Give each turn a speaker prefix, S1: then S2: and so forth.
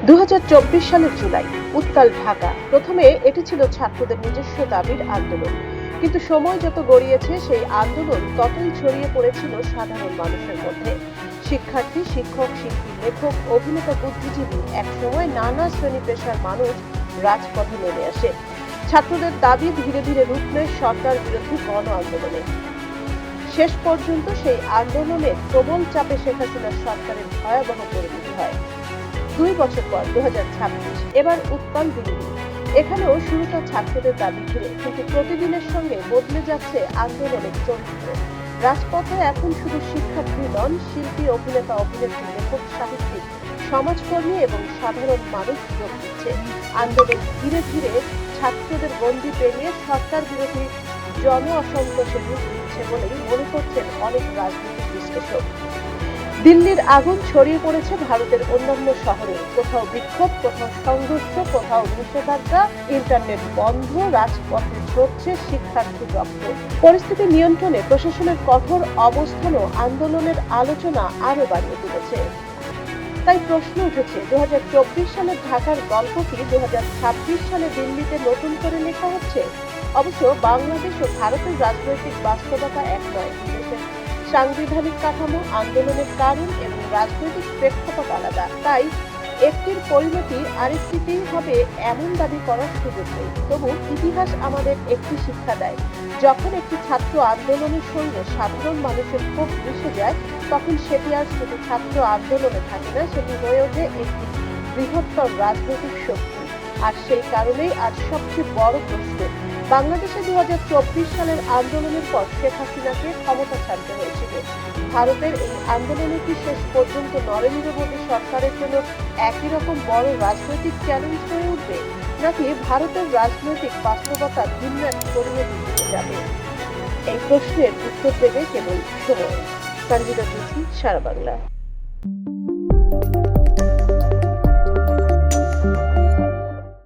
S1: 2024 সালের জুলাই উত্তাল ঢাকা। প্রথমে এটি ছিল ছাত্রদের নিজস্ব দাবির আন্দোলন, কিন্তু সময় যত গড়িয়েছে সেই আন্দোলন ততই ছড়িয়ে পড়েছিল সাধারণ মানুষের মধ্যে। শিক্ষার্থী, শিক্ষক, শিল্পী, লেখক, অভিনেতা, বুদ্ধিজীবী, একসময় নানা শ্রেণী পেশার মানুষ রাজপথে নেমে আসে। ছাত্রদের দাবি ধীরে ধীরে রূপ নেয় সরকার বিরোধী গণ আন্দোলনে। শেষ পর্যন্ত সেই আন্দোলনের প্রবল চাপে শেখ হাসিনার সরকারের ভয়াবহ পরিণতি হয়। 2 বছর পর 2026, এবার উত্তাল দিল্লি। এখানেও শুরুটা ছাত্রদের দাবি ঘিরে, কিন্তু প্রতিদিনের সঙ্গে বদলে যাচ্ছে আন্দোলনের চরিত্র। রাজপথে এখন শুধু শিক্ষার্থী নন, শিল্পী, অভিনেতা, অভিনেত্রী, লেখক, সাহিত্যিক, সমাজকর্মী এবং সাধারণ মানুষ যোগ দিচ্ছে। আন্দোলন ধীরে ধীরে ছাত্রদের গণ্ডি পেরিয়ে সরকার বিরোধী জন অসন্তোষের রূপ নিচ্ছে বলেই মনে করছেন অনেক রাজনৈতিক বিশ্লেষক। দিল্লির আগুন ছড়িয়ে পড়েছে ভারতের অন্যান্য শহরে। কোথাও বিক্ষোভ, কোথাও সংঘর্ষ, কোথাও নিষেধাজ্ঞা, ইন্টারনেট বন্ধ, রাজপথে ঝরছে শিক্ষার্থীর রক্ত। পরিস্থিতি নিয়ন্ত্রণে প্রশাসনের কঠোর অবস্থানও আন্দোলনের আলোচনা আরো বাড়িয়ে তুলেছে। তাই প্রশ্ন উঠেছে, 2024 সালের ঢাকার গল্প কি 2026 সালে দিল্লিতে নতুন করে লেখা হচ্ছে? অবশ্য বাংলাদেশ ও ভারতের রাজনৈতিক বাস্তবতা এক নয়। দেশের সাংবিধানিক কাঠামো, আন্দোলনের কারণ এবং রাজনৈতিক প্রেক্ষাপট আলাদা। তাই একটির পরিণতি আরেকটিতেই হবে এমন দাবি করার সুযোগ নেই। তবু ইতিহাস আমাদের একটি শিক্ষা দেয়, যখন একটি ছাত্র আন্দোলনের সঙ্গে সাধারণ মানুষের ক্ষোভ মিশে যায়, তখন সেটি আর শুধু ছাত্র আন্দোলনে থাকে না, সেটি হয়ে ওঠে একটি বৃহত্তর রাজনৈতিক শক্তি। আর সেই কারণেই আজ সবচেয়ে বড় প্রশ্ন, বাংলাদেশে 2024 সালের আন্দোলনের পর শেখ হাসিনাকে ক্ষমতা ছাড়তে হয়েছিল। ভারতের এই আন্দোলনে কি শেষ পর্যন্ত নরেন্দ্র মোদী সরকারের জন্য একই রকম বড় রাজনৈতিক চ্যালেঞ্জ হয়ে উঠবে, নাকি ভারতের রাজনৈতিক বাস্তবতা ভিন্ন এক পরিণতি দিতে যাবে? এই প্রশ্নের উত্তর দেবে কেবল সময়। সঞ্জিতা যোশী, সারা বাংলা।